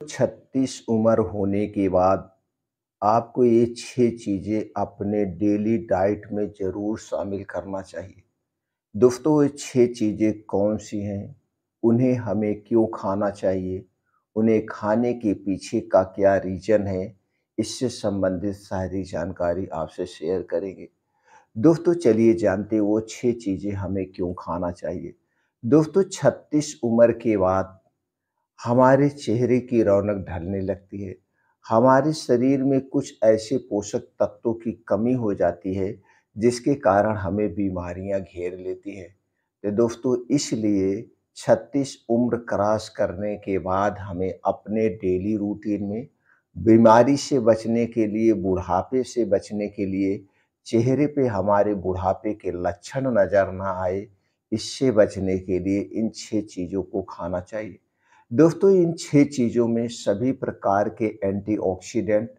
36 उम्र होने के बाद आपको ये 6 चीज़ें अपने डेली डाइट में ज़रूर शामिल करना चाहिए। दोस्तों, ये 6 चीज़ें कौन-सी हैं? उन्हें हमें क्यों खाना चाहिए? उन्हें खाने के पीछे का क्या रीज़न है? इससे संबंधित सारी जानकारी आपसे शेयर करेंगे। दोस्तों, चलिए जानते हैं वो 6 चीज़ें हमें क्यों खाना चाहिए। दोस्तों, 36 उम्र के बाद हमारे चेहरे की रौनक ढलने लगती है। हमारे शरीर में कुछ ऐसे पोषक तत्वों की कमी हो जाती है, जिसके कारण हमें बीमारियां घेर लेती हैं। तो दोस्तों, इसलिए 36 उम्र क्रॉस करने के बाद हमें अपने डेली रूटीन में बीमारी से बचने के लिए, बुढ़ापे से बचने के लिए, चेहरे पे हमारे बुढ़ापे के लक्षण नज़र ना आए, इससे बचने के लिए इन 6 चीज़ों को खाना चाहिए। दोस्तों, इन 6 चीज़ों में सभी प्रकार के एंटीऑक्सीडेंट,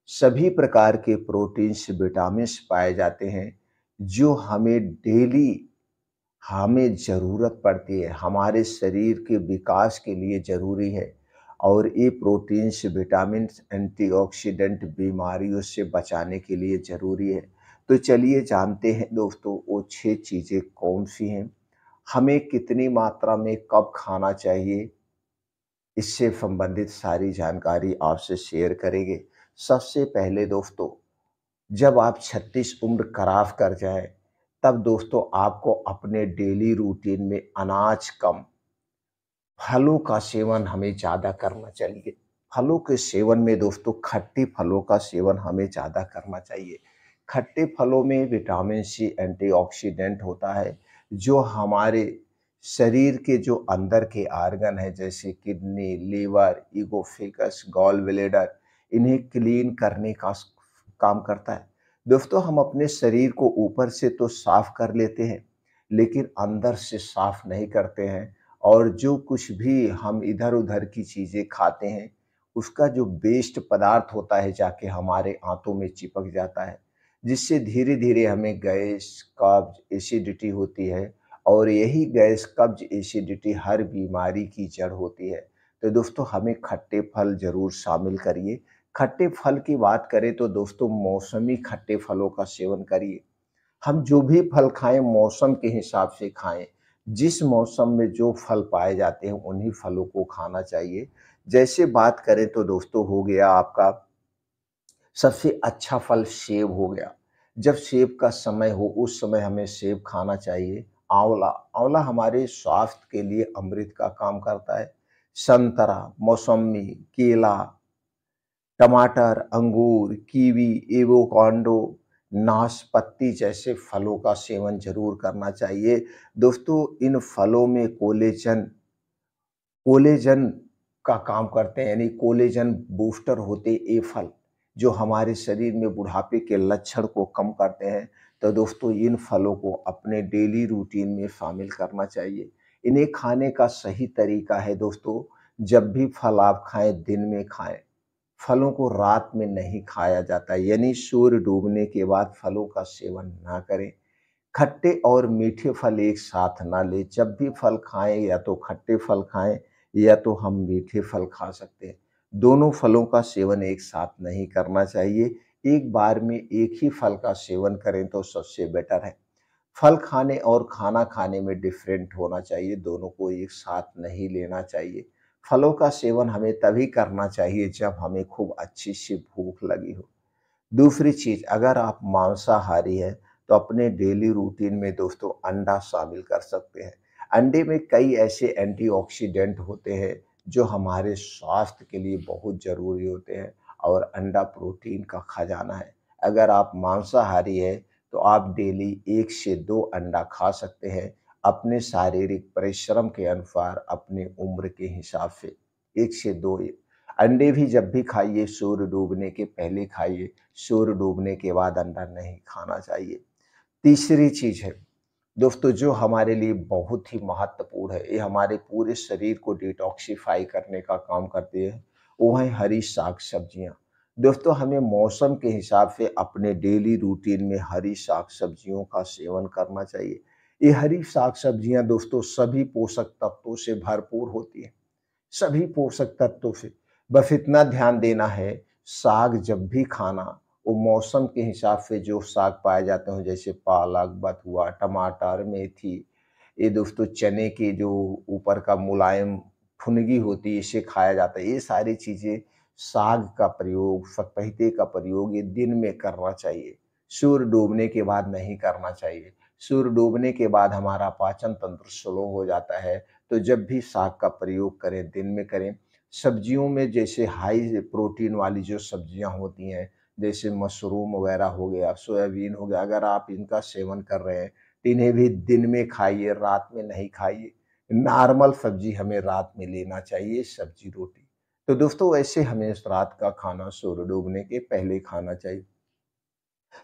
सभी प्रकार के प्रोटीन्स, विटामिन्स पाए जाते हैं, जो हमें ज़रूरत पड़ती है, हमारे शरीर के विकास के लिए ज़रूरी है। और ये प्रोटीन्स, विटामिन्स, एंटीऑक्सीडेंट बीमारियों से बचाने के लिए ज़रूरी है। तो चलिए जानते हैं दोस्तों, वो 6 चीज़ें कौन-सी हैं? हमें कितनी मात्रा में कब खाना चाहिए? इससे संबंधित सारी जानकारी आपसे शेयर करेंगे। सबसे पहले दोस्तों, जब आप 36 उम्र क्रॉस कर जाएँ, तब दोस्तों आपको अपने डेली रूटीन में अनाज कम, फलों का सेवन हमें ज़्यादा करना चाहिए। फलों के सेवन में दोस्तों खट्टे फलों का सेवन हमें ज़्यादा करना चाहिए। खट्टे फलों में विटामिन सी, एंटीऑक्सीडेंट होता है, जो हमारे शरीर के जो अंदर के ऑर्गन हैं, जैसे किडनी, लीवर, इगोफेगस, गॉल ब्लैडर, इन्हें क्लीन करने का काम करता है। दोस्तों, हम अपने शरीर को ऊपर से तो साफ कर लेते हैं, लेकिन अंदर से साफ नहीं करते हैं। और जो कुछ भी हम इधर-उधर की चीज़ें खाते हैं, उसका जो वेस्ट पदार्थ होता है जाके हमारे आँतों में चिपक जाता है, जिससे धीरे-धीरे हमें गैस, कब्ज़, एसिडिटी होती है। और यही गैस, कब्ज़, एसिडिटी हर बीमारी की जड़ होती है। तो दोस्तों, हमें खट्टे फल ज़रूर शामिल करिए। खट्टे फल की बात करें तो दोस्तों मौसमी खट्टे फलों का सेवन करिए। हम जो भी फल खाएँ मौसम के हिसाब से खाएँ। जिस मौसम में जो फल पाए जाते हैं उन्हीं फलों को खाना चाहिए। जैसे बात करें तो दोस्तों हो गया आपका सबसे अच्छा फल सेब हो गया। जब सेब का समय हो उस समय हमें सेब खाना चाहिए। आँवला, आँवला हमारे स्वास्थ्य के लिए अमृत का काम करता है। संतरा, मौसम्मी, केला, टमाटर, अंगूर, कीवी, एवोकाडो, नाशपाती जैसे फलों का सेवन ज़रूर करना चाहिए। दोस्तों, इन फलों में कोलेजन का काम करते हैं, यानी कोलेजन बूस्टर होते ये फल, जो हमारे शरीर में बुढ़ापे के लक्षण को कम करते हैं। तो दोस्तों, इन फलों को अपने डेली रूटीन में शामिल करना चाहिए। इन्हें खाने का सही तरीका है दोस्तों, जब भी फल आप खाएँ दिन में खाएँ। फलों को रात में नहीं खाया जाता, यानी सूर्य डूबने के बाद फलों का सेवन ना करें। खट्टे और मीठे फल एक साथ ना लें। जब भी फल खाएँ या तो खट्टे फल खाएँ या तो हम मीठे फल खा सकते हैं। दोनों फलों का सेवन एक साथ नहीं करना चाहिए। एक बार में एक ही फल का सेवन करें तो सबसे बेटर है। फल खाने और खाना खाने में डिफरेंट होना चाहिए, दोनों को एक साथ नहीं लेना चाहिए। फलों का सेवन हमें तभी करना चाहिए जब हमें खूब अच्छी सी भूख लगी हो। दूसरी चीज़, अगर आप मांसाहारी हैं, तो अपने डेली रूटीन में दोस्तों अंडा शामिल कर सकते हैं। अंडे में कई ऐसे एंटीऑक्सीडेंट होते हैं, जो हमारे स्वास्थ्य के लिए बहुत ज़रूरी होते हैं। और अंडा प्रोटीन का खजाना है। अगर आप मांसाहारी हैं, तो आप डेली 1 से 2 अंडा खा सकते हैं, अपने शारीरिक परिश्रम के अनुसार, अपनी उम्र के हिसाब से 1 से 2 अंडे भी जब भी खाइए सूर्य डूबने के पहले खाइए, सूर्य डूबने के बाद अंडा नहीं खाना चाहिए। तीसरी चीज़ है दोस्तों, जो हमारे लिए बहुत ही महत्वपूर्ण है, ये हमारे पूरे शरीर को डिटॉक्सिफ़ाई करने का काम करती है, वो है हरी साग-सब्जियाँ। दोस्तों, हमें मौसम के हिसाब से अपने डेली रूटीन में हरी साग-सब्जियों का सेवन करना चाहिए। ये हरी साग-सब्जियाँ दोस्तों सभी पोषक तत्वों से भरपूर होती हैं। सभी पोषक तत्वों से। बस इतना ध्यान देना है, साग जब भी खाना, वो मौसम के हिसाब से जो साग पाए जाते हैं, जैसे पालक, बथुआ, टमाटर, मेथी, ये दोस्तों चने की जो ऊपर का मुलायम फुनगी होती है, इसे खाया जाता है। ये सारी चीज़ें, साग का प्रयोग, सतपईते का प्रयोग ये दिन में करना चाहिए। सूर्य डूबने के बाद नहीं करना चाहिए। सूर्य डूबने के बाद हमारा पाचन तंत्र स्लो हो जाता है, तो जब भी साग का प्रयोग करें, दिन में करें। सब्जियों में जैसे हाई प्रोटीन वाली जो सब्जियाँ होती हैं, जैसे मशरूम वगैरह हो गया, सोयाबीन हो गया, अगर आप इनका सेवन कर रहे हैं, तो इन्हें भी दिन में खाइए, रात में नहीं खाइए। नॉर्मल सब्जी हमें रात में लेना चाहिए, सब्जी-रोटी। तो दोस्तों ऐसे हमें रात का खाना सूर्य डूबने के पहले खाना चाहिए।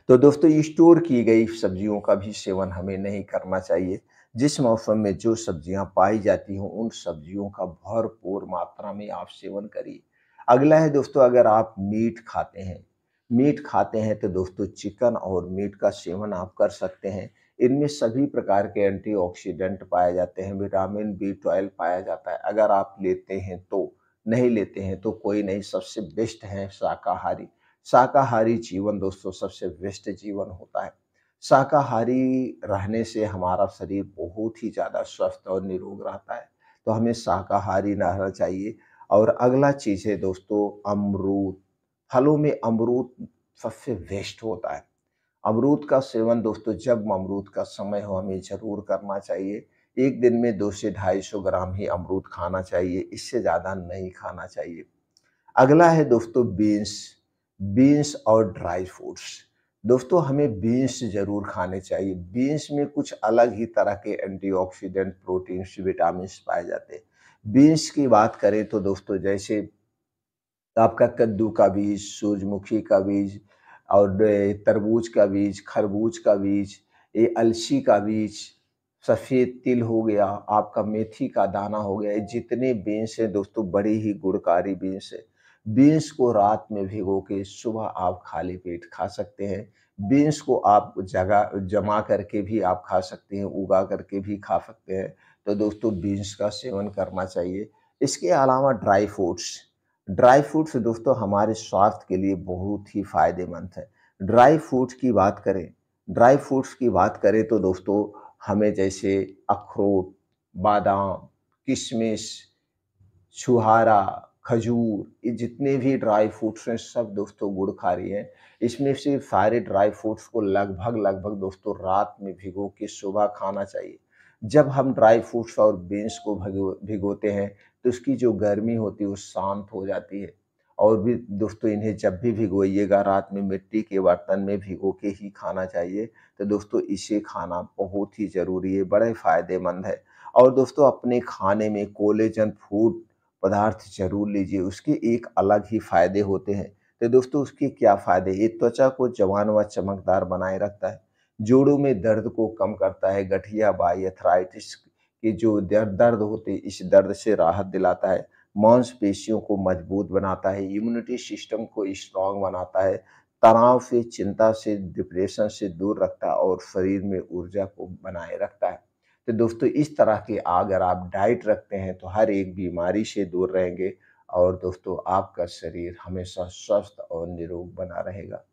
तो दोस्तों स्टोर की गई सब्जियों का भी सेवन हमें नहीं करना चाहिए। जिस मौसम में जो सब्जियाँ पाई जाती हों, उन सब्जियों का भरपूर मात्रा में आप सेवन करिए। अगला है दोस्तों, अगर आप मीट खाते हैं तो दोस्तों चिकन और मीट का सेवन आप कर सकते हैं। इनमें सभी प्रकार के एंटीऑक्सीडेंट पाए जाते हैं, विटामिन बी12 पाया जाता है। अगर आप लेते हैं तो, नहीं लेते हैं तो कोई नहीं, सबसे बेस्ट है शाकाहारी। शाकाहारी जीवन दोस्तों सबसे बेस्ट जीवन होता है। शाकाहारी रहने से हमारा शरीर बहुत ही ज़्यादा स्वस्थ और निरोग रहता है, तो हमें शाकाहारी रहना चाहिए। और अगला चीज़ है दोस्तों अमरूद। फलों में अमरूद सबसे बेस्ट होता है। अमरूद का सेवन दोस्तों जब अमरूद का समय हो हमें ज़रूर करना चाहिए। एक दिन में 2 से 250 ग्राम ही अमरूद खाना चाहिए, इससे ज़्यादा नहीं खाना चाहिए। अगला है दोस्तों बीन्स, बीन्स और ड्राई फ्रूट्स। दोस्तों हमें बीन्स ज़रूर खाने चाहिए। बीन्स में कुछ अलग ही तरह के एंटीऑक्सीडेंट, प्रोटीन्स, विटामिन्स पाए जाते हैं। बीन्स की बात करें तो दोस्तों जैसे आपका कद्दू का बीज, सूरजमुखी का बीज और तरबूज का बीज, खरबूज का बीज, ये अलसी का बीज, सफ़ेद तिल हो गया, आपका मेथी का दाना हो गया, ये जितने बीन्स हैं दोस्तों बड़े ही गुणकारी बीन्स हैं। बीन्स को रात में भिगो के सुबह आप खाली पेट खा सकते हैं। बीन्स को आप जमा करके भी आप खा सकते हैं, उगा करके भी खा सकते हैं। तो दोस्तों बीन्स का सेवन करना चाहिए। इसके अलावा ड्राई फ्रूट्स दोस्तों हमारे स्वास्थ्य के लिए बहुत ही फ़ायदेमंद है। ड्राई फ्रूट्स की बात करें तो दोस्तों हमें जैसे अखरोट, बादाम, किशमिश, छुहारा, खजूर, ये जितने भी ड्राई फ्रूट्स हैं सब दोस्तों गुणकारी हैं। इसमें से सारे ड्राई फ्रूट्स को लगभग दोस्तों रात में भिगो के सुबह खाना चाहिए। जब हम ड्राई फ्रूट्स और बीन्स को भिगोते हैं तो उसकी जो गर्मी होती है वो शांत हो जाती है। और भी दोस्तों इन्हें जब भी भिगोइएगा रात में मिट्टी के बर्तन में भिगो के ही खाना चाहिए। तो दोस्तों इसे खाना बहुत ही ज़रूरी है, बड़े फ़ायदेमंद है। और दोस्तों अपने खाने में कोलेजन फूड पदार्थ ज़रूर लीजिए, उसके एक अलग ही फ़ायदे होते हैं। तो दोस्तों उसके क्या फ़ायदे? ये त्वचा को जवान व चमकदार बनाए रखता है, जोड़ों में दर्द को कम करता है, गठिया बाई अर्थराइटिस के जो दर्द होते हैं इस दर्द से राहत दिलाता है, मांसपेशियों को मजबूत बनाता है, इम्यूनिटी सिस्टम को स्ट्रॉन्ग बनाता है, तनाव से, चिंता से, डिप्रेशन से दूर रखता है और शरीर में ऊर्जा को बनाए रखता है। तो दोस्तों इस तरह के अगर आप डाइट रखते हैं तो हर एक बीमारी से दूर रहेंगे और दोस्तों आपका शरीर हमेशा स्वस्थ और निरोग बना रहेगा।